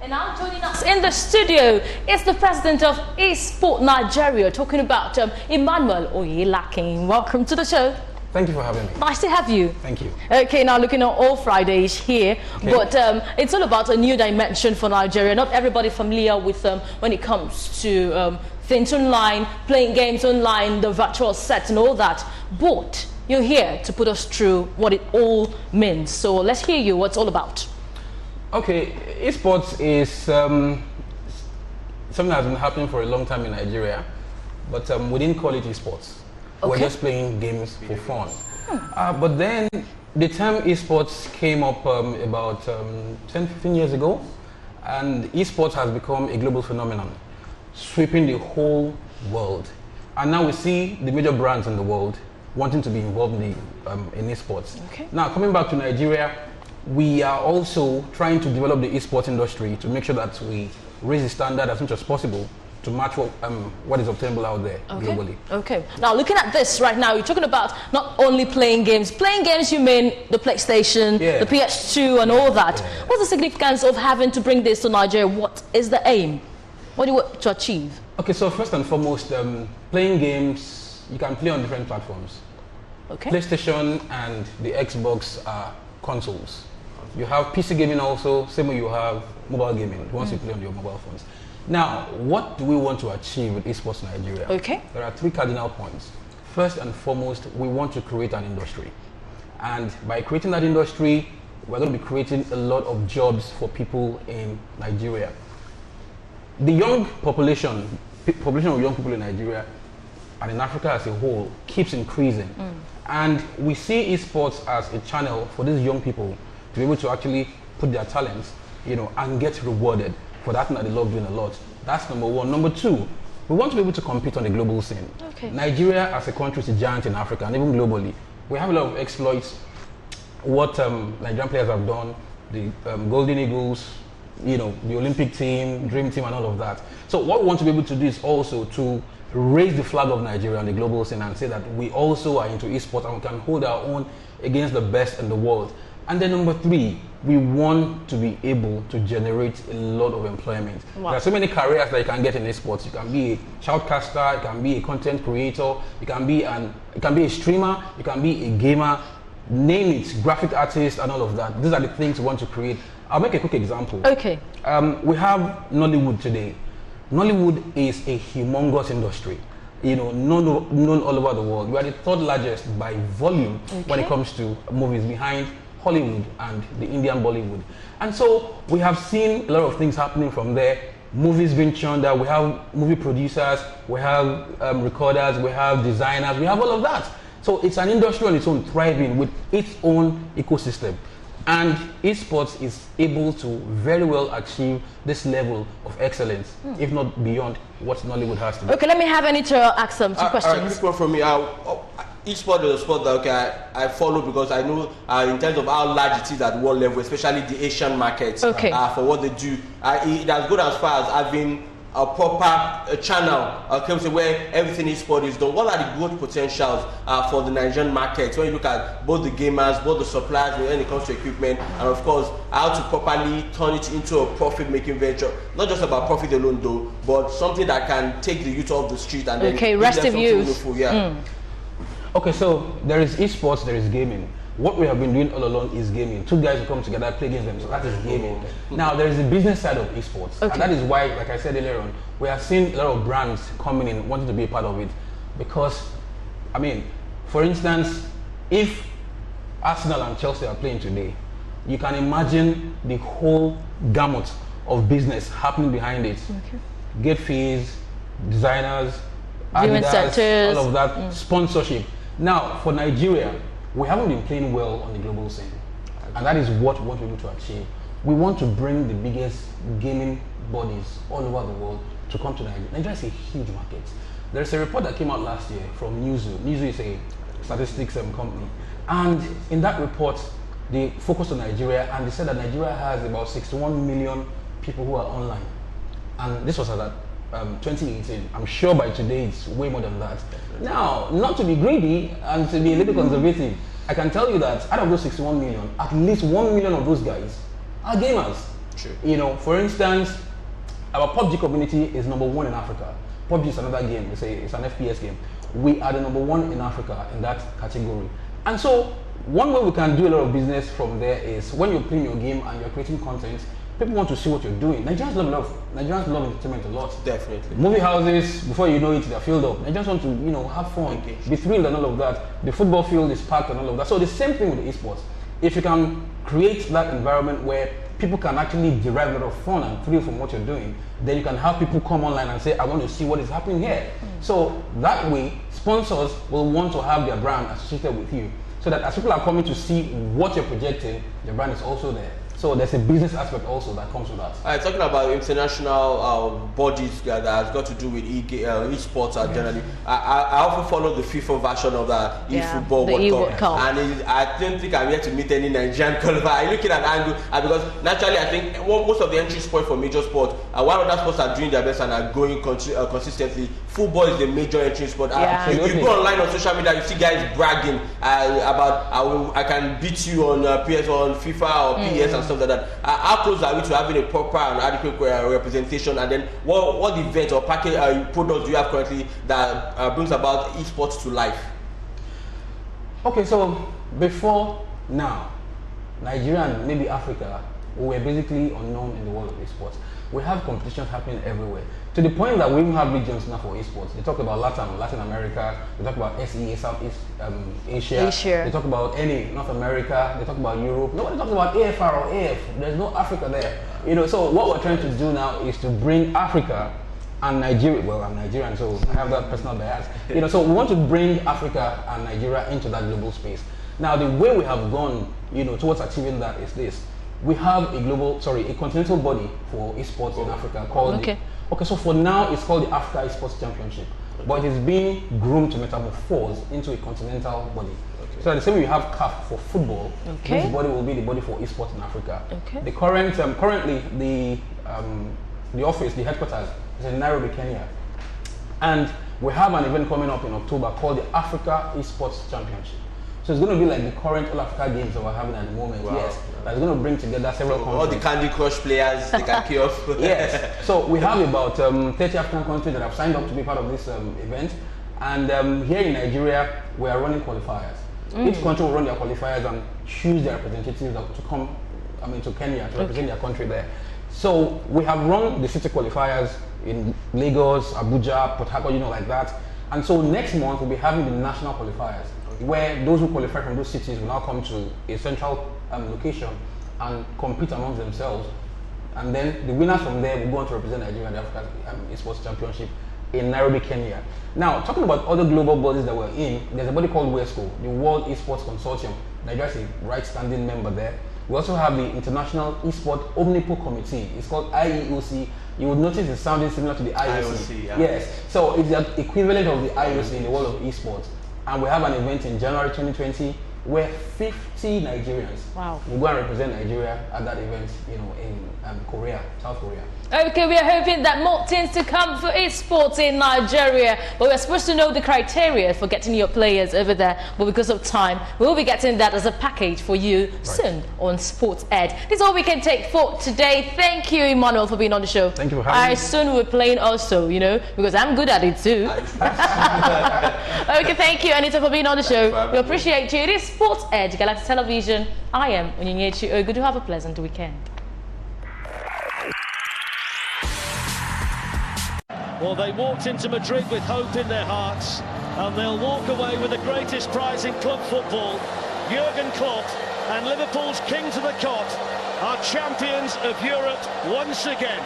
And now joining us in the studio is the president of ESPORTS Nigeria, talking about Emmanuel Oyelakin. Welcome to the show. Thank you for having me. Nice to have you. Thank you. Okay, now looking at all Fridays here, okay. But it's all about a new dimension for Nigeria. Not everybody familiar with when it comes to things online, playing games online, the virtual sets and all that. But you're here to put us through what it all means. So let's hear you, what's all about. Okay, esports is something that has been happening for a long time in Nigeria, but we didn't call it esports. Okay. We're just playing games for fun. But then the term esports came up about 10-15 years ago, and esports has become a global phenomenon, sweeping the whole world. And now we see the major brands in the world wanting to be involved in esports. Okay. Now, coming back to Nigeria, we are also trying to develop the esports industry to make sure that we raise the standard as much as possible to match what is obtainable out there globally. Okay. Now, looking at this right now, you're talking about not only playing games. Playing games, you mean the PlayStation, the PS2 and all that. Yeah. What's the significance of having to bring this to Nigeria? What is the aim? What do you want to achieve? Okay, so first and foremost, playing games, you can play on different platforms. Okay. PlayStation and the Xbox are consoles. You have PC gaming also, same way you have mobile gaming, once you play on your mobile phones. Now, what do we want to achieve with esports Nigeria? Okay. There are three cardinal points. First and foremost, we want to create an industry. And by creating that industry, we're going to be creating a lot of jobs for people in Nigeria. The young population of young people in Nigeria and in Africa as a whole keeps increasing. And we see esports as a channel for these young people to be able to actually put their talents, and get rewarded for that thing that they love doing a lot. That's number one. Number two, we want to be able to compete on the global scene. Okay. Nigeria as a country is a giant in Africa and even globally. We have a lot of exploits. What Nigerian players have done, the Golden Eagles, the Olympic team, Dream Team and all of that. So what we want to be able to do is also to raise the flag of Nigeria on the global scene and say that we also are into esports and we can hold our own against the best in the world. And then number three, we want to be able to generate a lot of employment. Wow. There are so many careers that you can get in esports. You can be a shoutcaster, you can be a content creator, you can be a streamer, you can be a gamer, name it, graphic artist and all of that. These are the things we want to create. I'll make a quick example. Okay. We have Nollywood today. Nollywood is a humongous industry. Known all over the world. We are the third largest by volume when it comes to movies, behind Hollywood and the Indian Bollywood. And so we have seen a lot of things happening from there. Movies being churned out. We have movie producers, we have recorders, we have designers, we have all of that. So it's an industry on its own, thriving with its own ecosystem. And esports is able to very well achieve this level of excellence, if not beyond what Nollywood has to do. Okay, let me have Anita ask some two questions. All right, quick one from me. Esports is a sport that I follow because I know in terms of how large it is at world level, especially the Asian markets, for what they do. It has gone as far as having a proper channel where everything esports is done. What are the growth potentials for the Nigerian market when you look at both the gamers, both the suppliers when it comes to equipment, and of course how to properly turn it into a profit-making venture? Not just about profit alone though, but something that can take the youth off the street and then rest of you. Okay, so there is esports, there is gaming. What we have been doing all along is gaming. Two guys who come together, play games, so that is gaming. Now, there is the business side of esports. And that is why, like I said earlier on, we are seeing a lot of brands coming in, wanting to be a part of it. Because, for instance, if Arsenal and Chelsea are playing today, you can imagine the whole gamut of business happening behind it. Gate fees, designers, Adidas, all of that, sponsorship. Now, for Nigeria, we haven't been playing well on the global scene, and that is what we want to be able to achieve. We want to bring the biggest gaming bodies all over the world to come to Nigeria. Nigeria is a huge market. There's a report that came out last year from Newzoo. Newzoo is a statistics company, and in that report, they focused on Nigeria, and they said that Nigeria has about 61 million people who are online, and this was at 2018. I'm sure by today it's way more than that. Now, not to be greedy and to be a little conservative, I can tell you that out of those 61 million, at least 1 million of those guys are gamers. True. You know, for instance, our PUBG community is #1 in Africa. PUBG is another game. They say it's an FPS game. We are the #1 in Africa in that category. And so, one way we can do a lot of business from there is when you're playing your game and you're creating content, people want to see what you're doing. Nigerians love entertainment a lot. Definitely. Movie houses, before you know it, they're filled up. Nigerians want to, you know, have fun, be thrilled and all of that. The football field is packed and all of that. So the same thing with the esports. If you can create that environment where people can actually derive a lot of fun and thrill from what you're doing, then you can have people come online and say, I want to see what is happening here. So that way, sponsors will want to have their brand associated with you. So that as people are coming to see what you're projecting, your brand is also there. So there's a business aspect also that comes with that. Talking about international bodies that has got to do with esports generally, I often follow the FIFA version of the eFootball World Cup, and I don't think I'm yet to meet any Nigerian qualifier. I look at an angle because naturally I think most of the entry sport for major sport, while other sports are doing their best and are going consistently, football is the major entry sport. You go online on social media, you see guys bragging about I can beat you on PS on FIFA or PS and stuff like that. How close are we to having a proper and adequate representation? And then what event or package products do you have currently that brings about esports to life? Okay, so before now, Nigeria and maybe Africa, we were basically unknown in the world of esports. We have competitions happening everywhere, to the point that we even have regions now for esports. They talk about Latin America, they talk about SEA, Southeast Asia, they talk about North America, they talk about Europe. Nobody talks about AFR or AF. There's no Africa there. You know, so what we're trying to do now is to bring Africa and Nigeria. Well, I'm Nigerian, so I have that personal bias. You know, so we want to bring Africa and Nigeria into that global space. Now, the way we have gone, you know, towards achieving that is this. We have a continental body for esports in Africa called so for now it's called the Africa Esports Championship, but it is being groomed to metamorphose into a continental body. So the same way you have CAF for football, this body will be the body for esports in Africa. The currently the office, the headquarters is in Nairobi, Kenya, and we have an event coming up in October called the Africa Esports Championship. So it's going to be like the current All Africa games that we're having at the moment. Yes, that's going to bring together several countries. All the Candy Crush players, they can kill off. Yes. So we have about 30 African countries that have signed up to be part of this event, and here in Nigeria we are running qualifiers. Each country will run their qualifiers and choose their representatives to come, to Kenya to represent their country there. So we have run the city qualifiers in Lagos, Abuja, Port Harcourt, like that. And so next month we'll be having the national qualifiers, where those who qualify from those cities will now come to a central location and compete amongst themselves. And then the winners from there will go on to represent Nigeria at the African Esports Championship in Nairobi, Kenya. Now, talking about other global bodies that we're in, there's a body called WESCO, the World Esports Consortium. Nigeria is a right-standing member there. We also have the International Esport Omnipool Committee. It's called IEOC. You would notice it's sounding similar to the IOC. Yes. So it's the equivalent of the IOC in the world of esports. And we have an event in January 2020 where 50 Nigerians will go and represent Nigeria at that event, in Korea, South Korea. Okay, we are hoping that more things to come for esports in Nigeria, but we're supposed to know the criteria for getting your players over there, but because of time, we'll be getting that as a package for you soon on Sports Ed. This is all we can take for today. Thank you, Emmanuel, for being on the show. Thank you for having me. I soon will be playing also, because I'm good at it too. Okay, thank you, Anita, for being on the show. We appreciate you. It is Sports Ed, Galaxy Television. I am Onyinyechi Ogu. Do have a pleasant weekend. Well, they walked into Madrid with hope in their hearts, and they'll walk away with the greatest prize in club football. Jurgen Klopp and Liverpool's King to the Cot are champions of Europe once again.